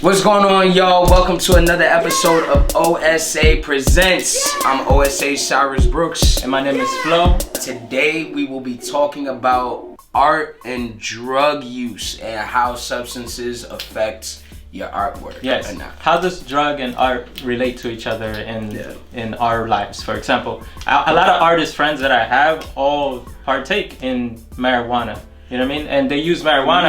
What's going on, y'all? Welcome to another episode of OSA Presents. I'm OSA Cyrus Brooks. And my name is Flo. Today we will be talking about art and drug use and how substances affect your artwork. Yes. How does drug and art relate to each other in our lives? For example, a lot of artist friends that I have all partake in marijuana. You know what I mean? And they use marijuana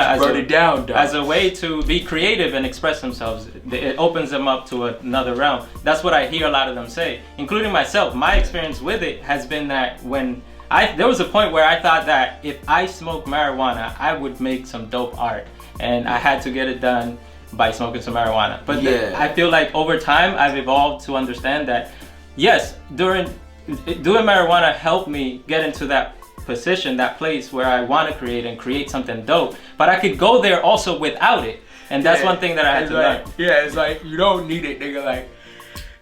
as a way to be creative and express themselves. It opens them up to another realm. That's what I hear a lot of them say, including myself. My experience with it has been that there was a point where I thought that if I smoked marijuana, I would make some dope art. And I had to get it done by smoking some marijuana. But I feel like over time, I've evolved to understand that, yes, doing marijuana helped me get into that position, that place where I want to create something dope, but I could go there also without it, and that's one thing that I had to learn. Yeah, it's like you don't need it, nigga. Like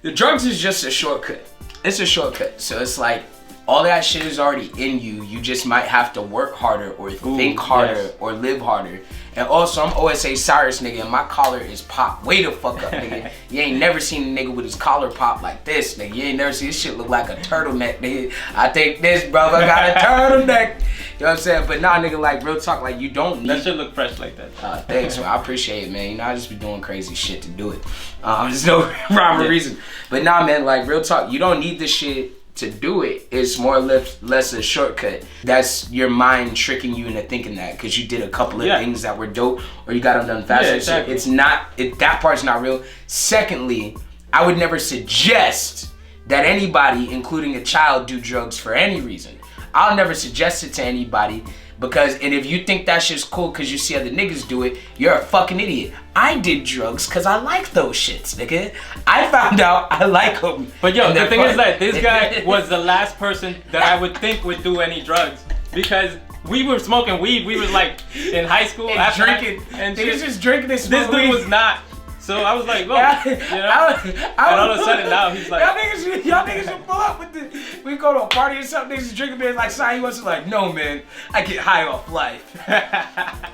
the drugs is just a shortcut. It's a shortcut. So it's like all that shit is already in you. You just might have to work harder or think harder or live harder. And also, I'm OSA Cyrus, nigga, and my collar is popped way the fuck up, nigga. You ain't never seen a nigga with his collar popped like this, nigga. You ain't never seen this shit look like a turtleneck, nigga. I think this brother got a turtleneck. You know what I'm saying? But nah, nigga, like, real talk, like, you don't need... That should look fresh like that. Thanks, man. I appreciate it, man. You know, I just be doing crazy shit to do it. There's no rhyme or reason. But nah, man, like, real talk, you don't need this shit to do it. It's more or less a shortcut. That's your mind tricking you into thinking that because you did a couple of things that were dope or you got them done faster. Exactly. It's not, that part's not real. Secondly, I would never suggest that anybody, including a child, do drugs for any reason. I'll never suggest it to anybody and if you think that shit's cool because you see other niggas do it, you're a fucking idiot. I did drugs because I like those shits, nigga. I found out I like them. But yo, the thing is that this guy was the last person that I would think would do any drugs because we were smoking weed. We was like in high school and drinking. And they was just drinking and smoking. This dude was not. So I was like, well, you know, and all of a sudden now he's like, y'all niggas should pull up with the, we go to a party or something, niggas drinking beer like, sorry, he wants to like, no man, I get high off life.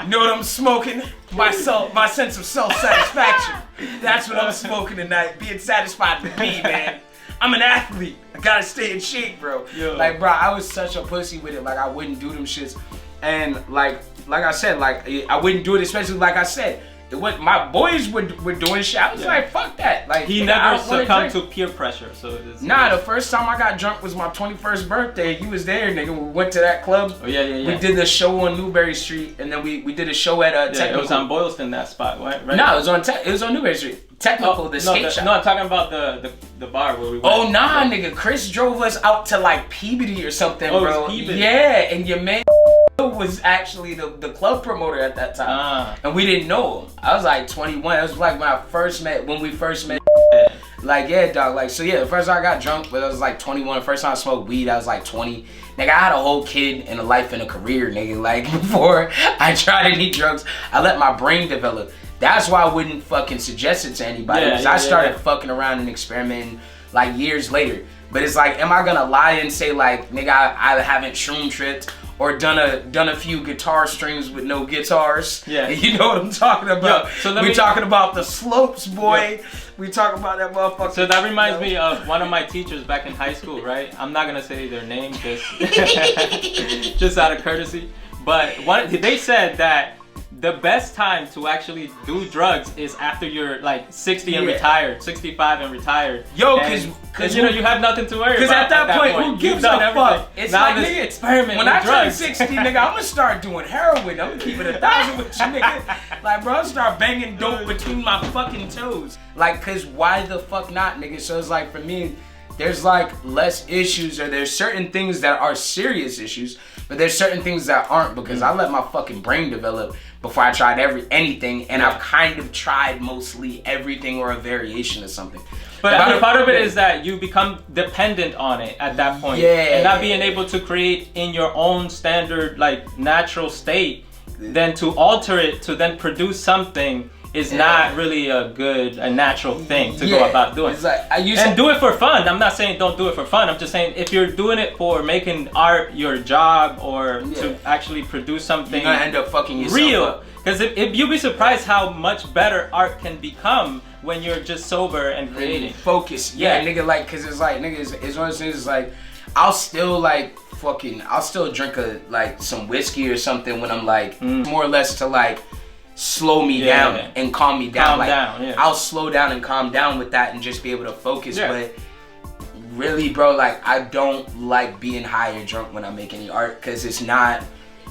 You know what I'm smoking? My sense of self-satisfaction. That's what I'm smoking tonight, being satisfied with me, man. I'm an athlete. I gotta stay in shape, bro. Yo. Like, bro, I was such a pussy with it. Like, I wouldn't do them shits. And like I said, like, I wouldn't do it, especially like I said. My boys were doing shit. I was like, fuck that. Like he never succumbed to peer pressure. So nah, the first time I got drunk was my 21st birthday. You was there, nigga. We went to that club. Oh yeah. We did the show on Newberry Street, and then we did a show at Technical. It was on Boylston, that spot, right? No, it was on Newberry Street. Technical, the skate shop. No, I'm talking about the bar where we went. Oh nah, nigga. Chris drove us out to like Peabody or something, bro. It was Peabody. Yeah, and your man was actually the club promoter at that time, and we didn't know him. I was like 21. It was like when we first met. Like, yeah, dog. Like, so yeah, the first time I got drunk, but I was like 21. The first time I smoked weed, I was like 20. Nigga, I had a whole kid and a life and a career, nigga. Like, before I tried any drugs, I let my brain develop. That's why I wouldn't fucking suggest it to anybody, because I started fucking around and experimenting like years later. But it's like, am I gonna lie and say like, nigga, I haven't shroom tripped or done a few guitar strings with no guitars? Yeah. You know what I'm talking about? We talking about the slopes, boy. Yeah. We talking about that motherfucker. So that reminds me of one of my teachers back in high school, right? I'm not gonna say their name just out of courtesy. But they said that the best time to actually do drugs is after you're like 60 and retired, 65 and retired. Yo, cause you know you have nothing to worry about. Cause at that point, who gives a fuck? It's now like, nigga, experiment when with I turn drugs. 60, nigga, I'm gonna start doing heroin. I'm gonna keep it 1,000 with you, nigga. Like, bro, I'll start banging dope between my fucking toes. Like, cause why the fuck not, nigga? So it's like, for me, there's like less issues, or there's certain things that are serious issues, but there's certain things that aren't, because I let my fucking brain develop before I tried anything, and I've kind of tried mostly everything or a variation of something. But part of it is that you become dependent on it at that point, and not being able to create in your own standard, like, natural state, then to alter it to then produce something is not really a natural thing to go about doing. It's like, and do it for fun. I'm not saying don't do it for fun. I'm just saying if you're doing it for making art your job or to actually produce something you're gonna end up fucking yourself real, up. Because if you'll be surprised how much better art can become when you're just sober and creating. Focus. Yeah, nigga, like, cause it's like, nigga, it's one of those things, like, I'll still drink some whiskey or something when I'm like, more or less to like slow me down and calm me down. I'll slow down and calm down with that and just be able to focus. But really, bro, like, I don't like being high or drunk when I make any art, cause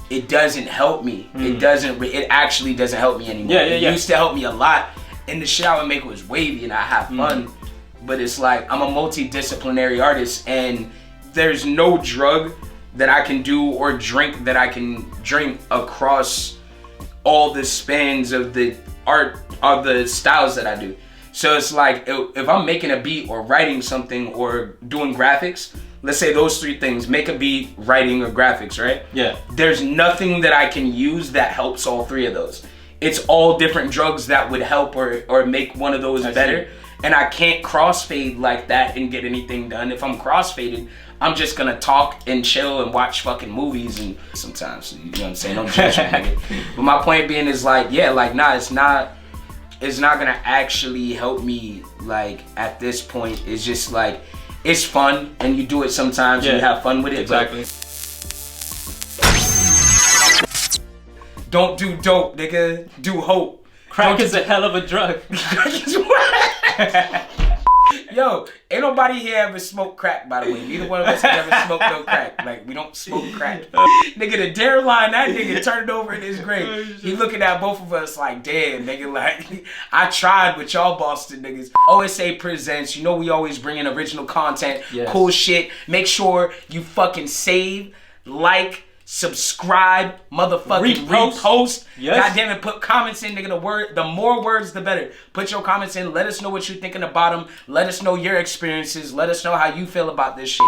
it doesn't help me. It actually doesn't help me anymore. It used to help me a lot, and the shit I would make was wavy and I have fun. But it's like, I'm a multidisciplinary artist, and there's no drug that I can do or drink that I can drink across all the spans of the art, of the styles that I do. So it's like, if I'm making a beat or writing something or doing graphics, let's say those three things, make a beat, writing, or graphics, right? Yeah. There's nothing that I can use that helps all three of those. It's all different drugs that would help or make one of those better. And I can't crossfade like that and get anything done. If I'm crossfaded, I'm just gonna talk and chill and watch fucking movies and sometimes, you know what I'm saying? Don't judge me, nigga. But my point being is like, yeah, like, nah, it's not gonna actually help me, like, at this point. It's just like, it's fun and you do it sometimes and you have fun with it. Exactly. Don't do dope, nigga. Do hope. Crack is a hell of a drug. Yo, ain't nobody here ever smoked crack, by the way. Neither one of us have ever smoked no crack. Like, we don't smoke crack. Nigga, the dare line, that nigga turned over in his grave. He looking at both of us like, damn, nigga, like, I tried with y'all Boston niggas. OSA presents, you know we always bring in original content, cool shit. Make sure you fucking save, like, subscribe, motherfucking repost. God damn it, put comments in, nigga. The more words, the better. Put your comments in. Let us know what you're thinking about them. Let us know your experiences. Let us know how you feel about this shit.